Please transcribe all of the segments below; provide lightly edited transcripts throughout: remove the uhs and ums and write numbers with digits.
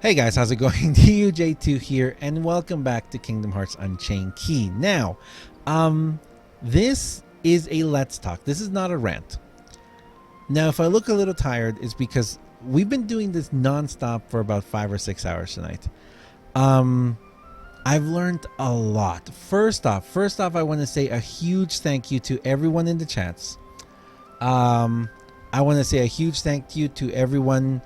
Hey guys, how's it going? DUJ2 here, and welcome back to Kingdom Hearts Unchained Key. Now, this is a Let's Talk. This is not a rant. Now, if I look a little tired, it's because we've been doing this non-stop for about 5 or 6 hours tonight. I've learned a lot. First off, I want to say a huge thank you to everyone in the chats. I want to say a huge thank you to everyone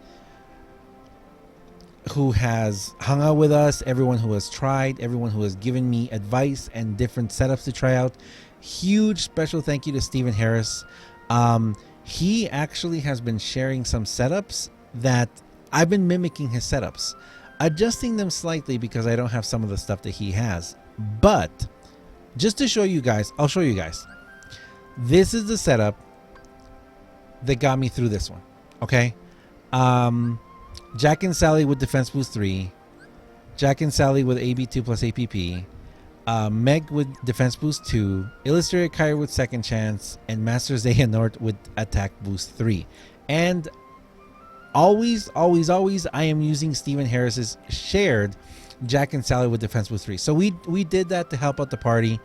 who has hung out with us, everyone who has tried, everyone who has given me advice and different setups to try out. Huge special thank you to Stephen Harris. He actually has been sharing some setups that I've been mimicking his setups, adjusting them slightly because I don't have some of the stuff that he has. But just to show you guys, I'll show you guys. This is the setup that got me through this one. Okay. Jack and Sally with Defense Boost 3, Jack and Sally with AB2 plus APP, Meg with Defense Boost 2, Illustrated Kyrie with Second Chance, and Master Xehanort with Attack Boost 3. And always, I am using Stephen Harris's shared Jack and Sally with Defense Boost 3. So we did that to help out the party.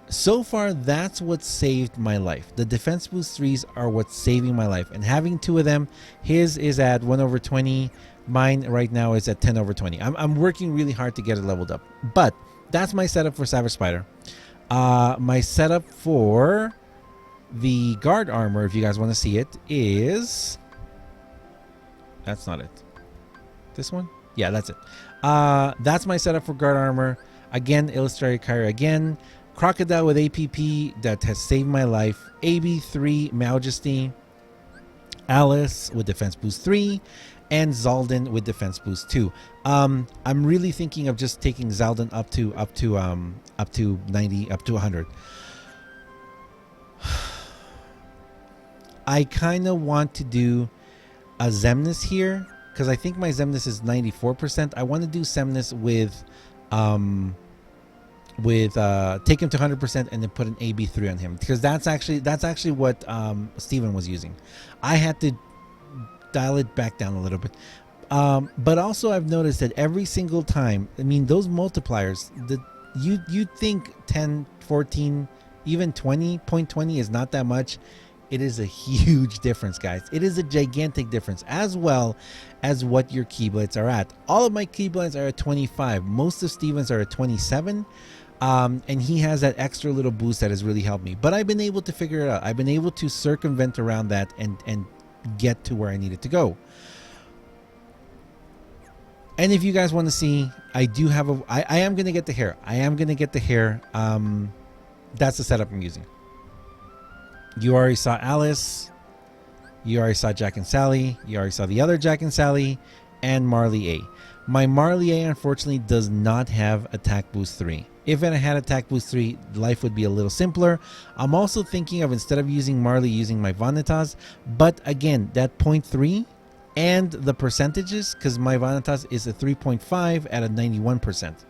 So far, that's what saved my life. The Defense Boost 3s are what's saving my life. And having two of them, his is at 1/20. Mine right now is at 10/20. I'm working really hard to get it leveled up. But that's my setup for Savage Spider. My setup for the guard armor, if you guys want to see it, is... That's not it. This one? Yeah, that's it. That's my setup for guard armor. Again, Illustrated Kyrie again. Crocodile with APP that has saved my life. AB3 Majesty, Alice with Defense Boost 3, and Zaldin with Defense Boost 2. I'm really thinking of just taking Zaldin up to 90, up to 100. I kind of want to do a Xemnas here because I think my Xemnas is 94%. I want to do Xemnas with take him to 100% and then put an AB3 on him, because that's actually what Steven was using. I had to dial it back down a little bit, but also I've noticed that every single time, I mean, those multipliers, you think 10, 14, even 20.20 is not that much. It is a huge difference, guys. It is a gigantic difference, as well as what your Keyblades are at. All of my Keyblades are at 25. Most of Steven's are at 27. And he has that extra little boost that has really helped me. But I've been able to figure it out. I've been able to circumvent around that and get to where I needed to go. And if you guys want to see, I do have I am going to get the hair. That's the setup I'm using. You already saw Alice. You already saw Jack and Sally. You already saw the other Jack and Sally. And Marley A. My Marley A, unfortunately, does not have Attack Boost 3. If it had Attack Boost 3, life would be a little simpler. I'm also thinking of, instead of using Marley, using my Vanitas. But again, that 0.3 and the percentages, because my Vanitas is a 3.5 at a 91%.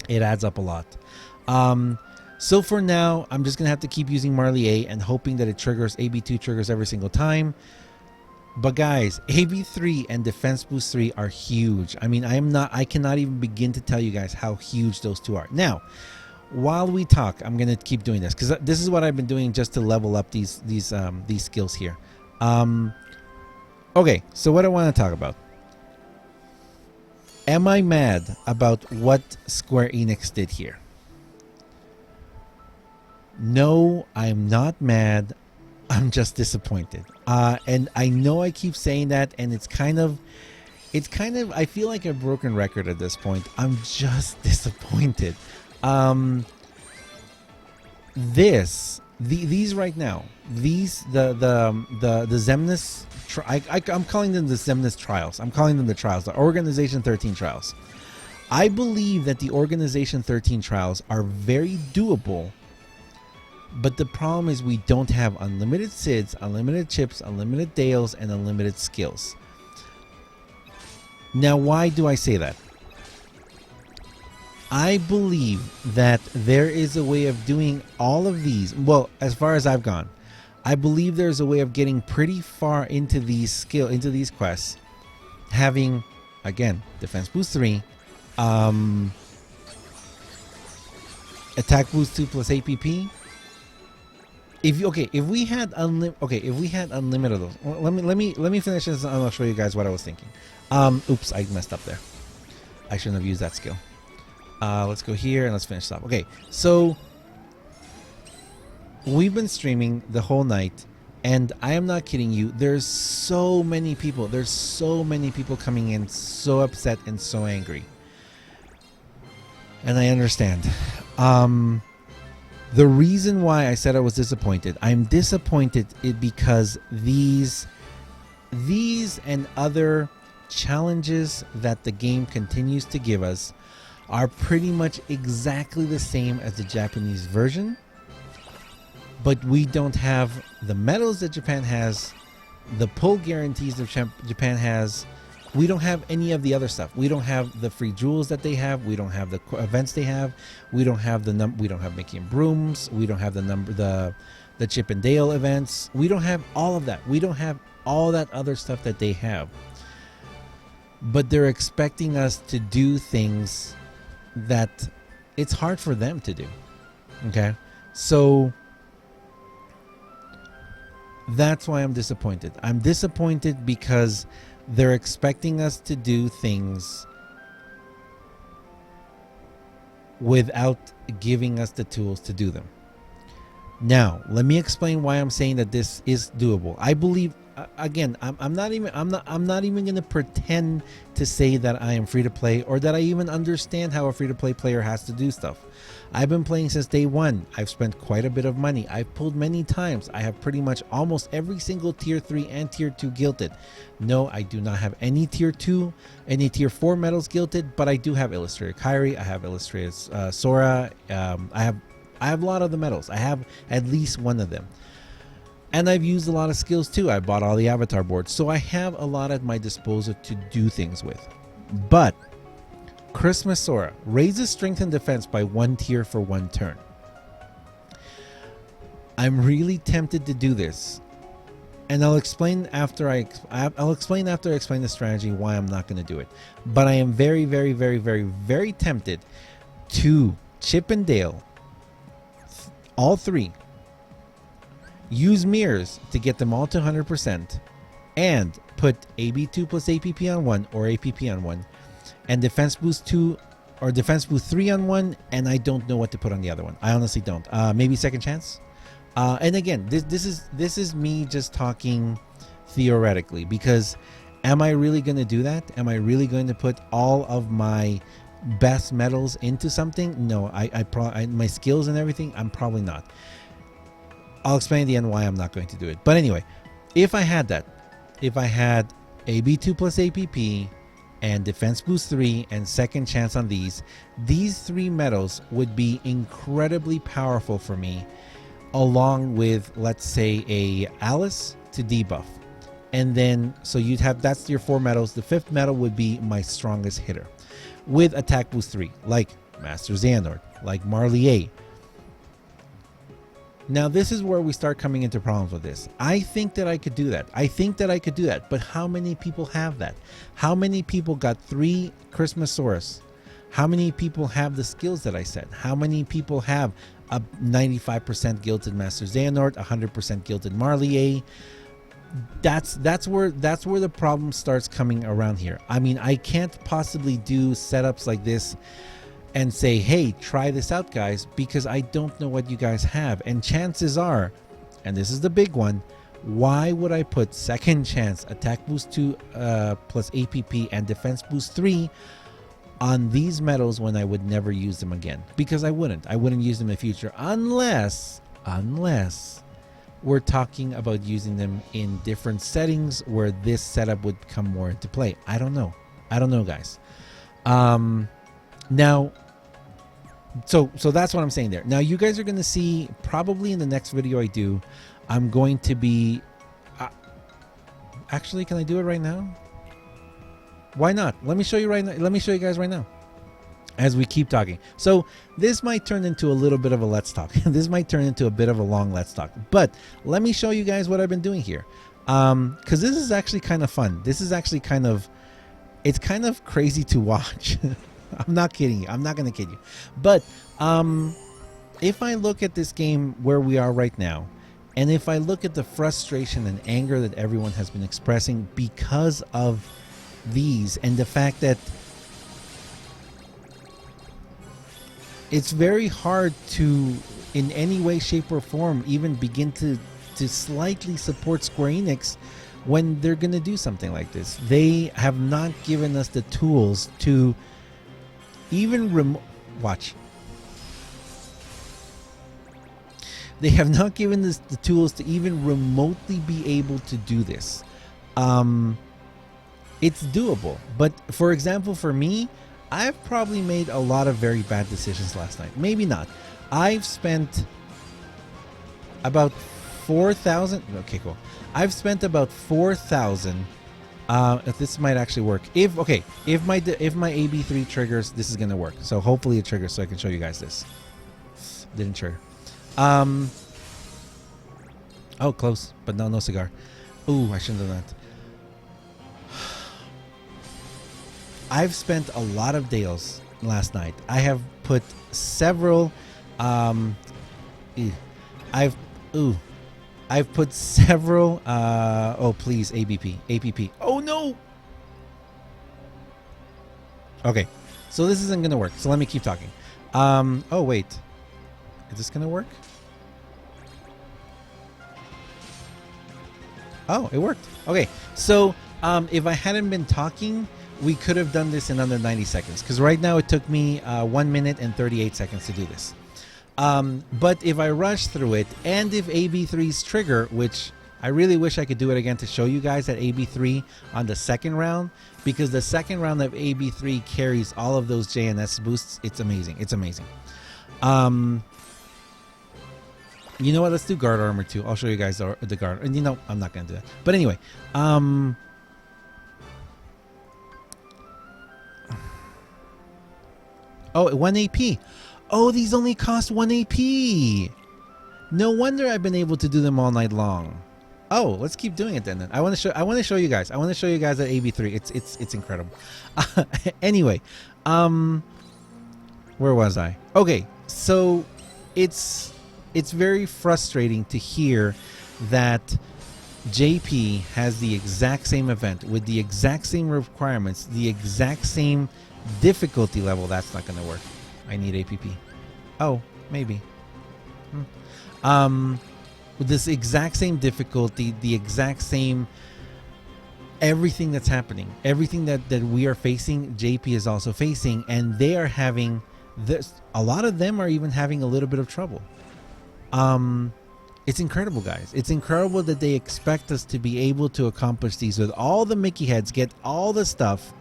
It adds up a lot. So for now, I'm just going to have to keep using Marley A and hoping that it triggers, AB2 triggers every single time. But guys, AB3 and Defense Boost 3 are huge. I mean, I cannot even begin to tell you guys how huge those two are. Now, while we talk, I'm going to keep doing this because this is what I've been doing just to level up these skills here. Okay, so what I want to talk about. Am I mad about what Square Enix did here? No, I'm not mad. I'm just disappointed. And I know I keep saying that, and it's kind of, I feel like a broken record at this point. I'm just disappointed. These right now, the Xemnas, I'm calling them the Xemnas trials. I'm calling them the trials, the Organization 13 trials. I believe that the Organization 13 trials are very doable. But the problem is we don't have unlimited SIDs, unlimited chips, unlimited Dales, and unlimited skills. Now, why do I say that? I believe that there is a way of doing all of these. Well, as far as I've gone, I believe there's a way of getting pretty far into these quests having, again, defense boost 3, attack boost 2 plus APP. If we had unlimited of those, well, let me finish this and I'll show you guys what I was thinking. Oops, I messed up there. I shouldn't have used that skill. Let's go here and let's finish up. Okay, so we've been streaming the whole night, and I am not kidding you. There's so many people. There's so many people coming in, so upset and so angry. And I understand. The reason why I said I was disappointed, I'm disappointed because these and other challenges that the game continues to give us are pretty much exactly the same as the Japanese version, but we don't have the medals that Japan has, the pull guarantees that Japan has. We don't have any of the other stuff. We don't have the free jewels that they have. We don't have the events they have. We don't have we don't have Mickey and Brooms. We don't have the Chip and Dale events. We don't have all of that. We don't have all that other stuff that they have. But they're expecting us to do things that it's hard for them to do. Okay? So that's why I'm disappointed. I'm disappointed because they're expecting us to do things without giving us the tools to do them. Now, let me explain why I'm saying that this is doable. I believe, again, I'm not even going to pretend to say that I am free to play or that I even understand how a free to play player has to do stuff. I've been playing since day one. I've spent quite a bit of money. I've pulled many times. I have pretty much almost every single tier 3 and tier 2 gilted. No, I do not have any tier 2, any tier 4 medals gilted, but I do have illustrated Kairi. I have illustrated Sora. I have a lot of the medals. I have at least one of them. And I've used a lot of skills too. I bought all the avatar boards. So I have a lot at my disposal to do things with. But Christmas Sora raises strength and defense by 1 tier for 1 turn. I'm really tempted to do this. And I'll explain after I explain the strategy why I'm not going to do it. But I am very, very, very, very, very tempted to Chip and Dale all 3, use mirrors to get them all to 100%, and put AB2 plus APP on 1 or APP on 1, and defense boost 2 or defense boost 3 on 1, and I don't know what to put on the other one. I honestly don't. Maybe second chance. And again, this is me just talking theoretically, because am I really going to do that? Am I really going to put all of my best medals into something? No, my skills and everything, I'm probably not. I'll explain at the end why I'm not going to do it. But anyway, if I had AB2 plus APP and defense boost 3 and second chance on these 3 medals would be incredibly powerful for me, along with, let's say, a Alice to debuff. And then, so you'd have, that's your 4 medals. The 5th medal would be my strongest hitter with attack boost 3, like Master Xehanort, like Marley A. Now, this is where we start coming into problems with this. I think that I could do that. But how many people have that? How many people got 3 Christmas Soras? How many people have the skills that I said? How many people have a 95% gilded Master Xehanort, 100% gilded Marley A? That's where the problem starts coming around here. I mean, I can't possibly do setups like this and say, hey, try this out, guys, because I don't know what you guys have. And chances are, and this is the big one, why would I put second chance, attack boost 2 plus APP and defense boost 3 on these medals when I would never use them again? Because I wouldn't use them in the future unless we're talking about using them in different settings where this setup would come more into play. I don't know, guys. Now, so that's what I'm saying there. Now, you guys are going to see probably in the next video I do, I'm going to be actually, can I do it right now? Why not? Let me show you right now. Let me show you guys right now as we keep talking. So this might turn into a little bit of a let's talk. This might turn into a bit of a long let's talk, but let me show you guys what I've been doing here, because this is actually kind of fun. This is actually kind of it's kind of crazy to watch. I'm not kidding you. I'm not going to kid you. But if I look at this game where we are right now, and if I look at the frustration and anger that everyone has been expressing because of these, and the fact that it's very hard to, in any way, shape, or form, even begin to slightly support Square Enix when they're going to do something like this. They have not given us the tools to even watch. They have not given us the tools to even remotely be able to do this. It's doable. But for example, for me, I've probably made a lot of very bad decisions last night. Maybe not. I've spent about 4,000. Okay, cool. I've spent about 4,000. If this might actually work. If my AB3 triggers, this is gonna work. So hopefully it triggers so I can show you guys this. Didn't trigger. Oh, close, but no cigar. Ooh, I shouldn't have done that. I've spent a lot of days last night. I have put several. I've put several. Oh, please, APP. Oh no. Okay, so this isn't gonna work. So let me keep talking. Oh wait, is this gonna work? Oh, it worked. Okay, so if I hadn't been talking, we could have done this in under 90 seconds. Because right now it took me 1 minute and 38 seconds to do this. But if I rush through it, and if AB3's trigger, which I really wish I could do it again to show you guys that AB3 on the second round, because the second round of AB3 carries all of those JNS boosts. It's amazing. It's amazing. You know what? Let's do guard armor too. I'll show you guys the guard. And you know, I'm not going to do that. But anyway, oh, 1 AP. Oh, these only cost 1 AP. No wonder I've been able to do them all night long. Oh, let's keep doing it then. I want to show you guys. I want to show you guys that AB3. It's incredible. Anyway, where was I? Okay, so it's very frustrating to hear that JP has the exact same event with the exact same requirements, the exact same difficulty level. That's not going to work. I need APP. Oh, maybe. With this exact same difficulty, the exact same everything that's happening, everything that we are facing, JP is also facing, and they are having this. A lot of them are even having a little bit of trouble. It's incredible, guys. It's incredible that they expect us to be able to accomplish these with all the Mickey heads, get all the stuff.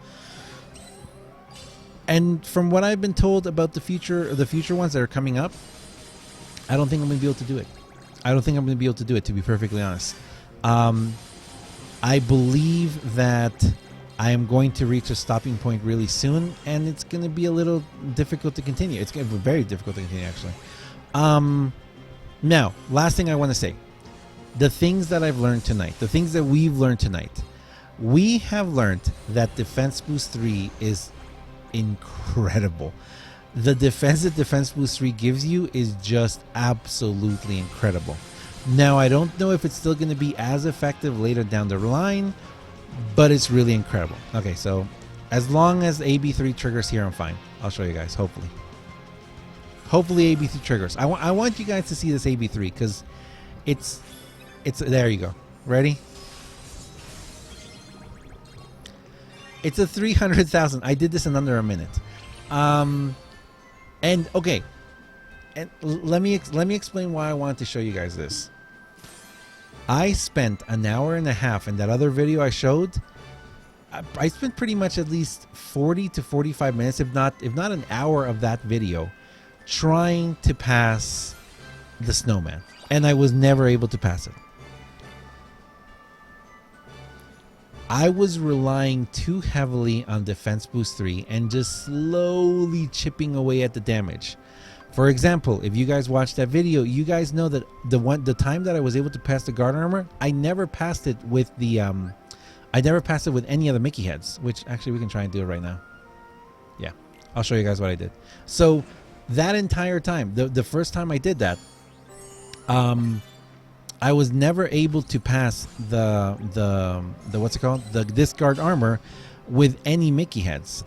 And from what I've been told about the future ones that are coming up, I don't think I'm going to be able to do it. To be perfectly honest. I believe that I am going to reach a stopping point really soon, and it's going to be a little difficult to continue. It's going to be very difficult to continue, actually. Now, last thing I want to say. The things that I've learned tonight, the things that we've learned tonight. We have learned that Defense Boost 3 is incredible. The defense that Defense Boost 3 gives you is just absolutely incredible. Now, I don't know if it's still going to be as effective later down the line, but it's really incredible. Okay, so as long as AB3 triggers here, I'm fine. I'll show you guys, hopefully. Hopefully AB3 triggers. I want you guys to see this AB3 because it's there you go. Ready? It's a 300,000. I did this in under a minute. And okay. And let me explain why I wanted to show you guys this. I spent an hour and a half in that other video I showed. I spent pretty much at least 40 to 45 minutes, if not an hour of that video, trying to pass the snowman, and I was never able to pass it. I was relying too heavily on Defense Boost 3 and just slowly chipping away at the damage. For example, if you guys watched that video, you guys know that the time that I was able to pass the guard armor, I never passed it with the I never passed it with any of the Mickey heads, which actually we can try and do it right now. Yeah, I'll show you guys what I did. So that entire time, the first time I did that, I was never able to pass the what's it called, the discard armor with any Mickey heads.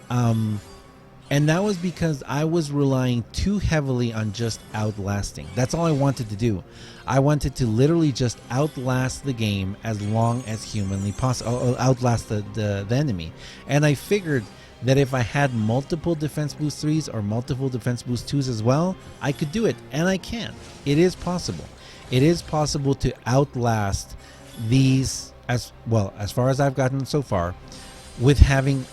And that was because I was relying too heavily on just outlasting. That's all I wanted to do. I wanted to literally just outlast the game as long as humanly possible, outlast the enemy. And I figured that if I had multiple defense boost 3s or multiple defense boost 2s as well, I could do it. And I can. It is possible. It is possible to outlast these as well, as far as I've gotten so far, with having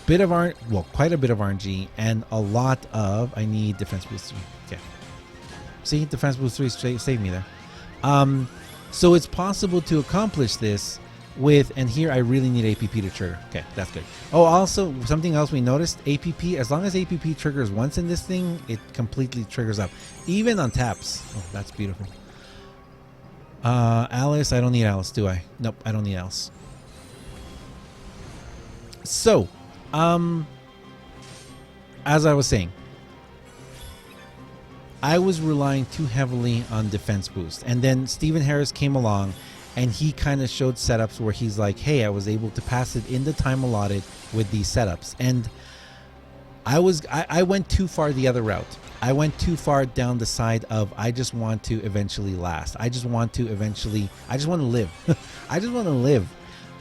quite a bit of RNG and a lot of, I need defense boost 3. Okay. See, defense boost 3 saved me there. So it's possible to accomplish this with, and here I really need APP to trigger. Okay, that's good. Oh, also something else we noticed, APP, as long as APP triggers once in this thing, it completely triggers up, even on taps. Oh, that's beautiful. Alice, I don't need Alice, do I? Nope, I don't need Alice. So, as I was saying, I was relying too heavily on defense boost, and then Stephen Harris came along and he kind of showed setups where he's like, hey, I was able to pass it in the time allotted with these setups. And I went too far the other route. I went too far down the side of, I just want to eventually last. I just want to live. I just want to live.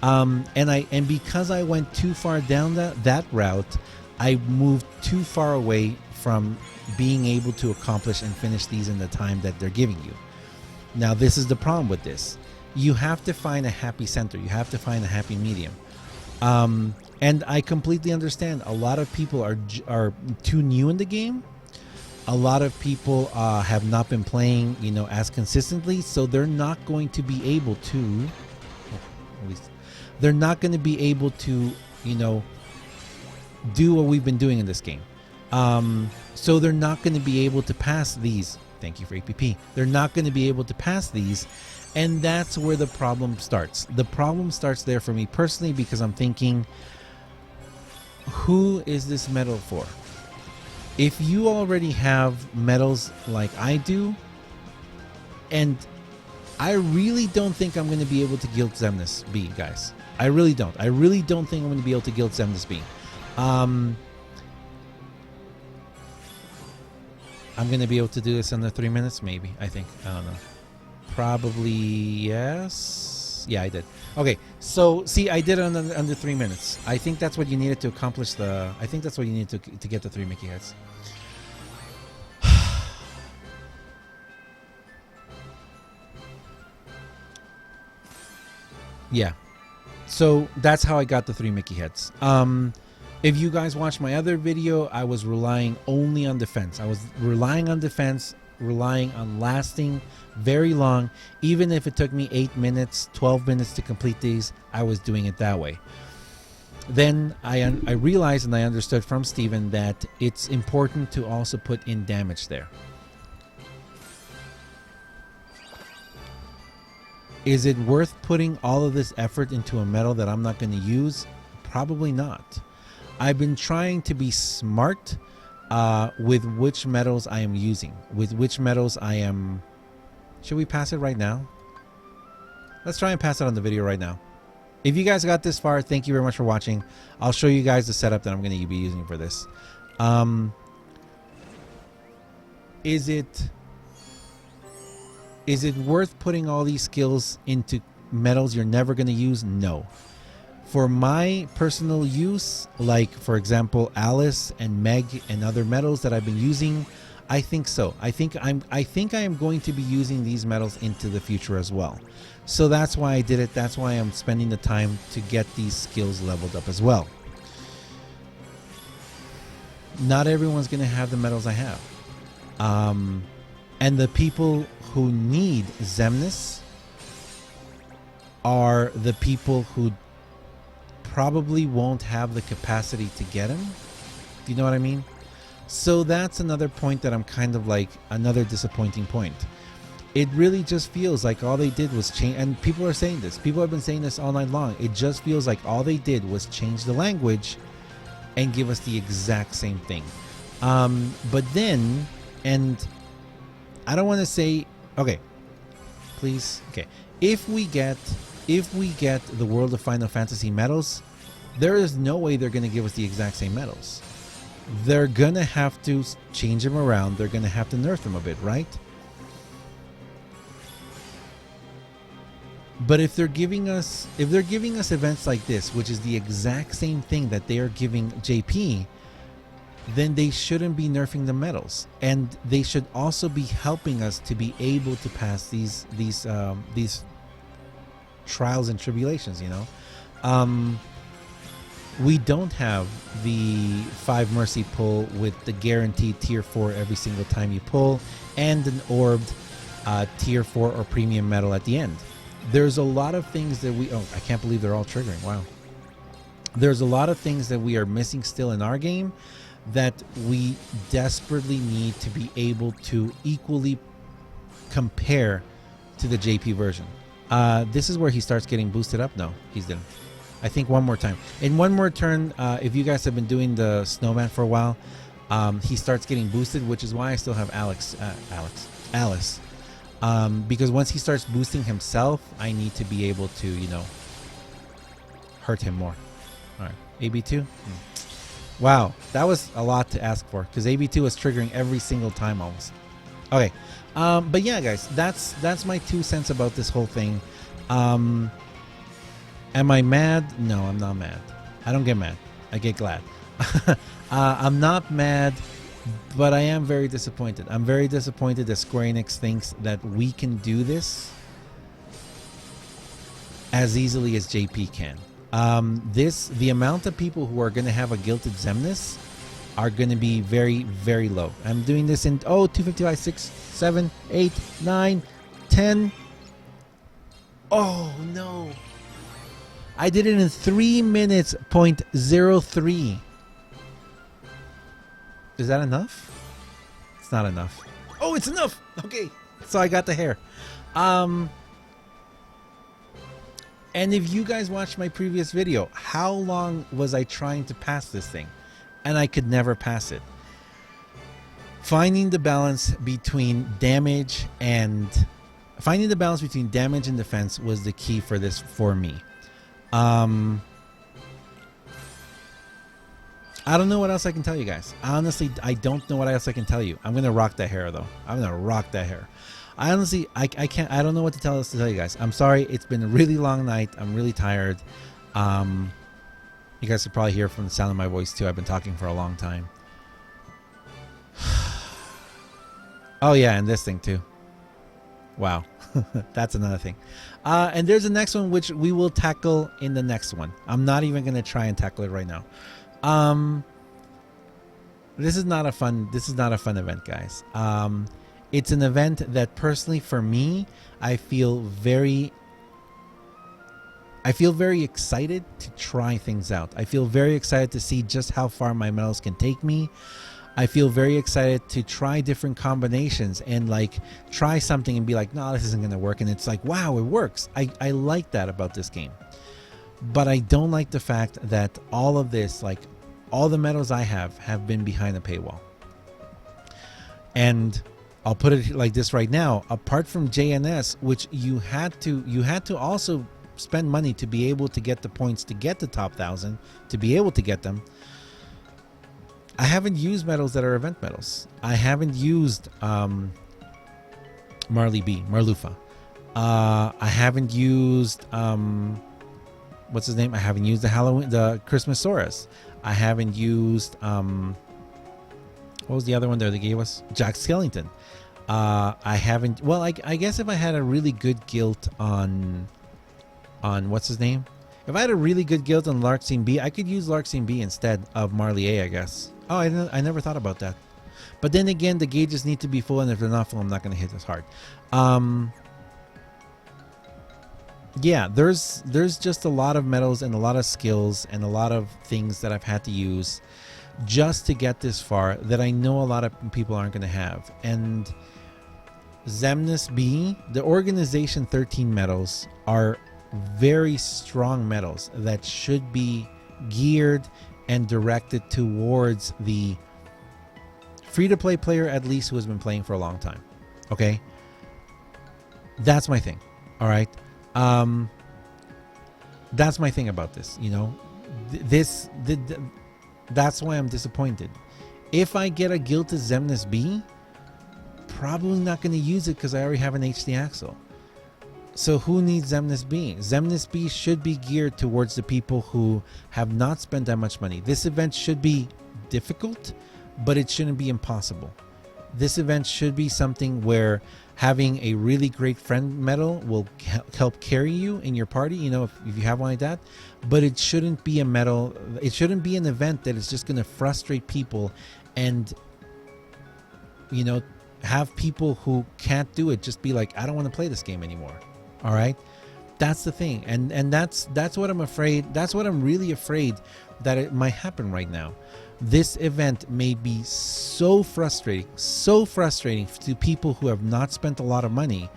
And because I went too far down that route, I moved too far away from being able to accomplish and finish these in the time that they're giving you. Now, this is the problem with this. You have to find a happy center. You have to find a happy medium. And I completely understand. A lot of people are too new in the game. A lot of people have not been playing, as consistently, so they're not going to be able to. At least they're not going to be able to, do what we've been doing in this game. So they're not going to be able to pass these. Thank you for APP. They're not going to be able to pass these. And that's where the problem starts. The problem starts there for me personally, because I'm thinking, who is this medal for? If you already have medals like I do, and I really don't think I'm going to be able to guild Xemnas B, guys. I really don't. I really don't think I'm going to be able to guild Xemnas B. I'm going to be able to do this under 3 minutes, maybe. I think. I don't know. Probably yes. Yeah, I did. Okay, so see, I did it under 3 minutes. I think that's what you needed to accomplish the. I think that's what you needed to get the 3 Mickey heads. Yeah, so that's how I got the 3 Mickey heads. If you guys watched my other video, I was relying only on defense. I was relying on defense, relying on lasting very long. Even if it took me 8 minutes, 12 minutes to complete these, I was doing it that way. Then I realized and I understood from Steven that it's important to also put in damage there. Is it worth putting all of this effort into a medal that I'm not going to use? Probably not. I've been trying to be smart with which medals I am using, with which medals I am. Should we pass it right now? Let's try and pass it on the video right now. If you guys got this far, thank you very much for watching. I'll show you guys the setup that I'm going to be using for this. Is it worth putting all these skills into medals you're never going to use? No. For my personal use, like for example Alice and Meg and other medals that I've been using, I think so. I think I am going to be using these medals into the future as well. So that's why I did it. That's why I'm spending the time to get these skills leveled up as well. Not everyone's going to have the medals I have. And the people who need Xemnas are the people who probably won't have the capacity to get him. Do you know what I mean? So that's another point that I'm kind of like, another disappointing point. it really just feels like all they did was change. And people are saying this. People have been saying this all night long. It just feels like all they did was change the language and give us the exact same thing. But then, and I don't want to say, okay, please, okay. If we get the World of Final Fantasy medals, there is no way they're going to give us the exact same medals. They're going to have to change them around. They're going to have to nerf them a bit, right? But if they're giving us events like this, which is the exact same thing that they are giving JP, then they shouldn't be nerfing the medals, and they should also be helping us to be able to pass these trials and tribulations. You know, we don't have the 5 mercy pull with the guaranteed tier 4 every single time you pull, and an orbed tier 4 or premium medal at the end. There's a lot of things that we... Oh, I can't believe they're all triggering. Wow. There's a lot of things that we are missing still in our game that we desperately need to be able to equally compare to the JP version. This is where he starts getting boosted up. No, he didn't. I think one more time. In one more turn, if you guys have been doing the snowman for a while, he starts getting boosted, which is why I still have Alice. Because once he starts boosting himself, I need to be able to, you know, hurt him more. All right, AB2. Wow, that was a lot to ask for, because AB2 was triggering every single time almost. Okay, but yeah, guys, that's my 2 cents about this whole thing. Am I mad? No, I'm not mad. I don't get mad. I get glad. I'm not mad, but I am very disappointed. I'm very disappointed that Square Enix thinks that we can do this as easily as JP can. The amount of people who are going to have a Gilded Xemnas are going to be very, very low. I'm doing this in 255, 6, 7, 8, 9, 10. Oh no, I did it in 3 minutes, 0.03. Is that enough? It's not enough. Oh, it's enough. Okay, so I got the hair. And if you guys watched my previous video, how long was I trying to pass this thing? And I could never pass it. Finding the balance between damage and defense was the key for this for me. I don't know what else I can tell you guys. Honestly, I don't know what else I can tell you. I'm gonna rock that hair though. I'm gonna rock that hair. I honestly, I can't. I don't know what to tell you guys. I'm sorry. It's been a really long night. I'm really tired. You guys could probably hear from the sound of my voice too. I've been talking for a long time. Oh yeah, and this thing too. Wow, that's another thing. And there's the next one, which we will tackle in the next one. I'm not even gonna try and tackle it right now. This is not a fun event, guys. It's an event that personally for me, I feel very excited to try things out. I feel very excited to see just how far my medals can take me. I feel very excited to try different combinations and like try something and be like, no, this isn't going to work. And it's like, wow, it works. I like that about this game. But I don't like the fact that all of this, like all the medals I have been behind a paywall. And I'll put it like this right now, apart from JNS, which you had to also spend money to be able to get the points to get the top 1,000, to be able to get them. I haven't used medals that are event medals. I haven't used Marlufa. I haven't used what's his name? I haven't used the Christmasaurus. I haven't used what was the other one there they gave us? Jack Skellington. I haven't. Well, I guess if I had a really good guild on what's his name? If I had a really good guild on Larkscene B, I could use Larkscene B instead of Marley A, I guess. Oh, I never thought about that. But then again, the gauges need to be full, and if they're not full, I'm not going to hit as hard. Yeah, there's just a lot of medals and a lot of skills and a lot of things that I've had to use just to get this far that I know a lot of people aren't going to have. And Xemnas B, the Organization 13 medals are very strong medals that should be geared and directed towards the free-to-play player, at least, who has been playing for a long time. Okay? That's my thing. All right? That's my thing about this, you know? That's why I'm disappointed. If I get a Guild to Xemnas B, probably not going to use it because I already have an HD Axle. So who needs Xemnas B? Xemnas B should be geared towards the people who have not spent that much money. This event should be difficult, but it shouldn't be impossible. This event should be something where having a really great friend medal will help carry you in your party, you know, if you have one like that. But it shouldn't be a medal. It shouldn't be an event that is just going to frustrate people and, you know, have people who can't do it just be like, I don't want to play this game anymore. All right. That's the thing. And that's what I'm afraid. That's what I'm really afraid that it might happen right now. This event may be so frustrating to people who have not spent a lot of money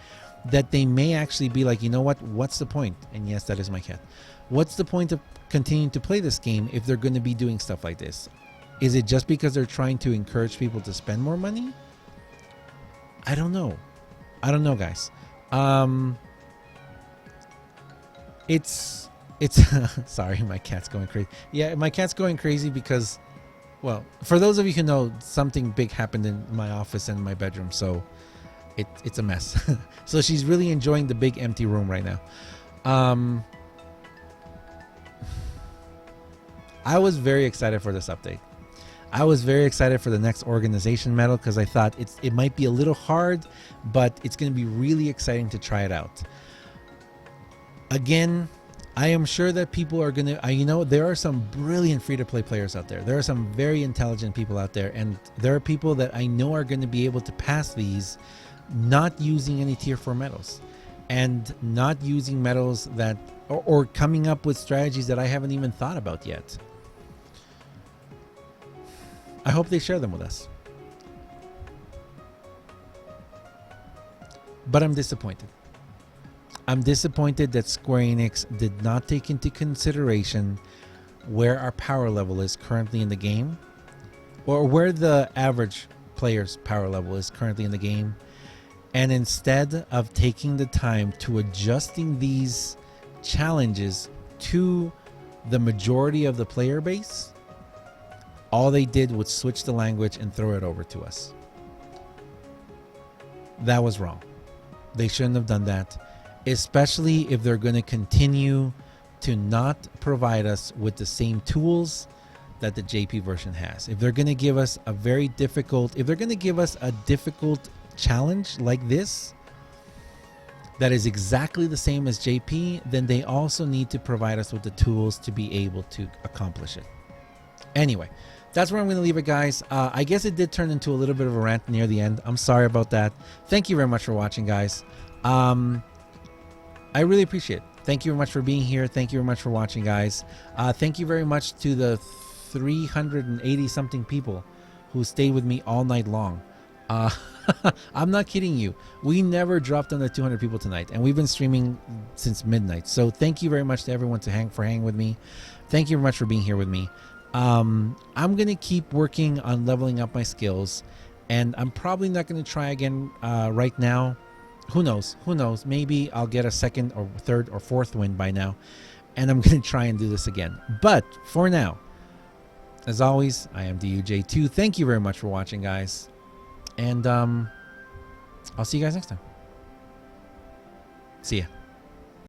that they may actually be like, you know what? What's the point? And yes, that is my cat. What's the point of continuing to play this game if they're going to be doing stuff like this? Is it just because they're trying to encourage people to spend more money? I don't know. I don't know, guys. It's sorry, my cat's going crazy. Yeah, my cat's going crazy because, well, for those of you who know, something big happened in my office and my bedroom, so it's a mess. So she's really enjoying the big empty room right now. I was very excited for this update. I was very excited for the next organization medal because I thought it might be a little hard, but it's going to be really exciting to try it out. Again, I am sure that people are going to, you know, there are some brilliant free-to-play players out there. There are some very intelligent people out there, and there are people that I know are going to be able to pass these not using any tier 4 medals and not using medals that, or coming up with strategies that I haven't even thought about yet. I hope they share them with us. But I'm disappointed. I'm disappointed that Square Enix did not take into consideration where our power level is currently in the game, or where the average player's power level is currently in the game, and instead of taking the time to adjusting these challenges to the majority of the player base, all they did was switch the language and throw it over to us. That was wrong. They shouldn't have done that, especially if they're going to continue to not provide us with the same tools that the JP version has. If they're going to give us a very difficult, if they're going to give us a difficult challenge like this that is exactly the same as JP, then they also need to provide us with the tools to be able to accomplish it. Anyway, that's where I'm going to leave it, guys. I guess it did turn into a little bit of a rant near the end. I'm sorry about that. Thank you very much for watching, guys. I really appreciate it. Thank you very much for being here. Thank you very much for watching, guys. Thank you very much to the 380 something people who stayed with me all night long. I'm not kidding you. We never dropped under 200 people tonight, and we've been streaming since midnight. So thank you very much to everyone for hanging with me. Thank you very much for being here with me. I'm going to keep working on leveling up my skills, and I'm probably not going to try again right now. Who knows? Who knows? Maybe I'll get a second or third or fourth win by now, and I'm going to try and do this again. But for now, as always, I am DUJ2. Thank you very much for watching, guys. And I'll see you guys next time. See ya.